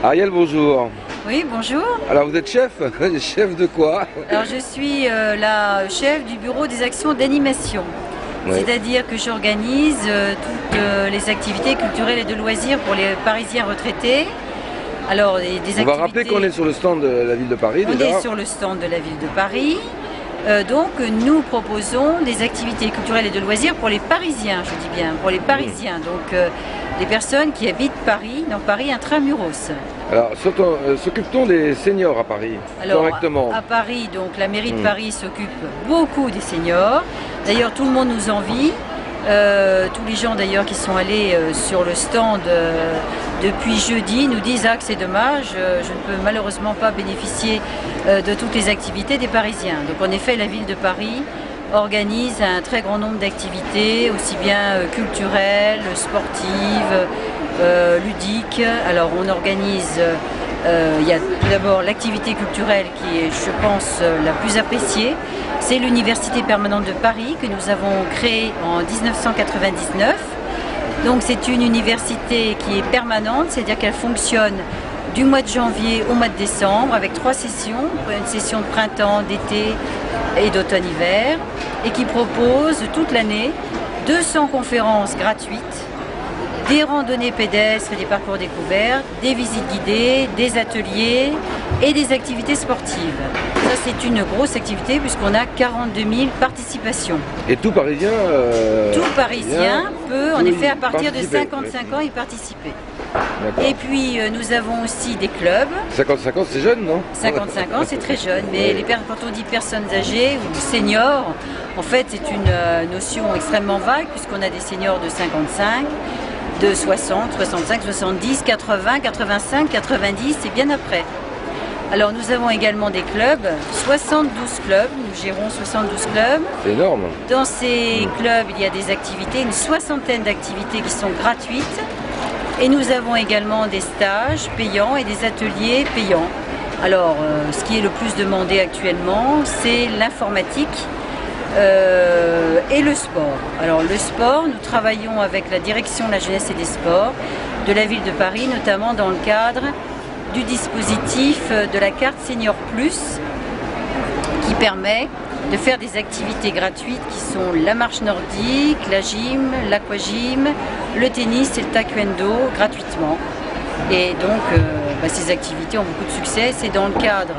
Ariel, bonjour. Oui, bonjour. Alors vous êtes chef? Chef de quoi? Alors je suis la chef du bureau des actions d'animation. Oui. C'est-à-dire que j'organise toutes les activités culturelles et de loisirs pour les Parisiens retraités. Alors, On va rappeler qu'on est sur le stand de la ville de Paris déjà. On est sur le stand de la ville de Paris. Donc nous proposons des activités culturelles et de loisirs pour les Parisiens, je dis bien, pour les Parisiens. Donc les personnes qui habitent Paris, dans Paris intramuros. Alors s'occupe-t-on des seniors à Paris? Alors, correctement? À Paris, donc la mairie de Paris s'occupe beaucoup des seniors. D'ailleurs, tout le monde nous envie. Tous les gens d'ailleurs qui sont allés sur le stand depuis jeudi nous disent que c'est dommage, je ne peux malheureusement pas bénéficier de toutes les activités des Parisiens. Donc en effet, la ville de Paris organise un très grand nombre d'activités, aussi bien culturelles, sportives, ludiques. Alors on organise, il y a tout d'abord l'activité culturelle qui est, je pense, la plus appréciée. C'est l'Université permanente de Paris que nous avons créée en 1999. Donc c'est une université qui est permanente, c'est-à-dire qu'elle fonctionne du mois de janvier au mois de décembre avec 3 sessions, une session de printemps, d'été et d'automne-hiver, et qui propose toute l'année 200 conférences gratuites, des randonnées pédestres et des parcours découverts, des visites guidées, des ateliers et des activités sportives. Ça, c'est une grosse activité puisqu'on a 42 000 participations. Et tout Parisien peut, en effet, à partir de 55 ans, y participer. Et puis, nous avons aussi des clubs. 55 ans, c'est jeune, non? 55 ans, c'est très jeune, mais quand on dit personnes âgées ou seniors, en fait, c'est une notion extrêmement vague puisqu'on a des seniors de 55, de 60, 65, 70, 80, 85, 90 et bien après. Alors nous avons également des clubs, 72 clubs, nous gérons 72 clubs. C'est énorme. Dans ces clubs, il y a des activités, une soixantaine d'activités qui sont gratuites. Et nous avons également des stages payants et des ateliers payants. Alors ce qui est le plus demandé actuellement, c'est l'informatique et le sport. Alors le sport, nous travaillons avec la direction de la jeunesse et des sports de la ville de Paris, notamment dans le cadre du dispositif de la carte Senior Plus qui permet de faire des activités gratuites qui sont la marche nordique, la gym, l'aquagym, le tennis et le taekwondo gratuitement. Et donc ces activités ont beaucoup de succès. C'est dans le cadre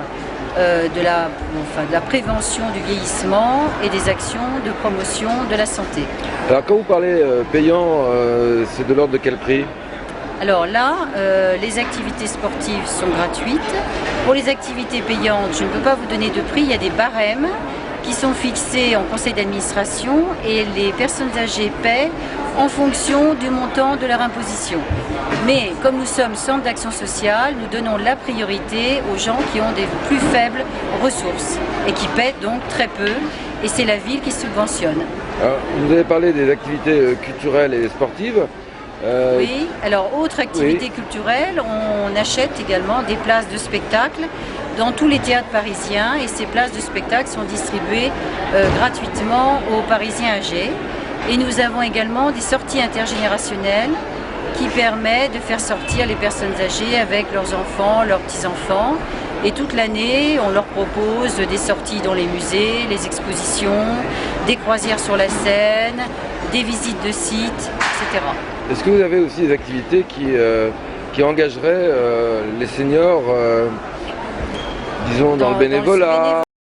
de la prévention du vieillissement et des actions de promotion de la santé. Alors quand vous parlez payant, c'est de l'ordre de quel prix? Alors là, les activités sportives sont gratuites. Pour les activités payantes, je ne peux pas vous donner de prix, il y a des barèmes qui sont fixés en conseil d'administration et les personnes âgées paient en fonction du montant de leur imposition. Mais comme nous sommes centre d'action sociale, nous donnons la priorité aux gens qui ont des plus faibles ressources et qui paient donc très peu, et c'est la ville qui subventionne. Alors, vous avez parlé des activités culturelles et sportives. Oui, alors autre activité culturelle, on achète également des places de spectacle dans tous les théâtres parisiens et ces places de spectacle sont distribuées gratuitement aux Parisiens âgés. Et nous avons également des sorties intergénérationnelles qui permettent de faire sortir les personnes âgées avec leurs enfants, leurs petits-enfants. Et toute l'année, on leur propose des sorties dans les musées, les expositions, des croisières sur la Seine, des visites de sites, etc. Est-ce que vous avez aussi des activités qui engageraient les seniors, disons, dans le bénévolat?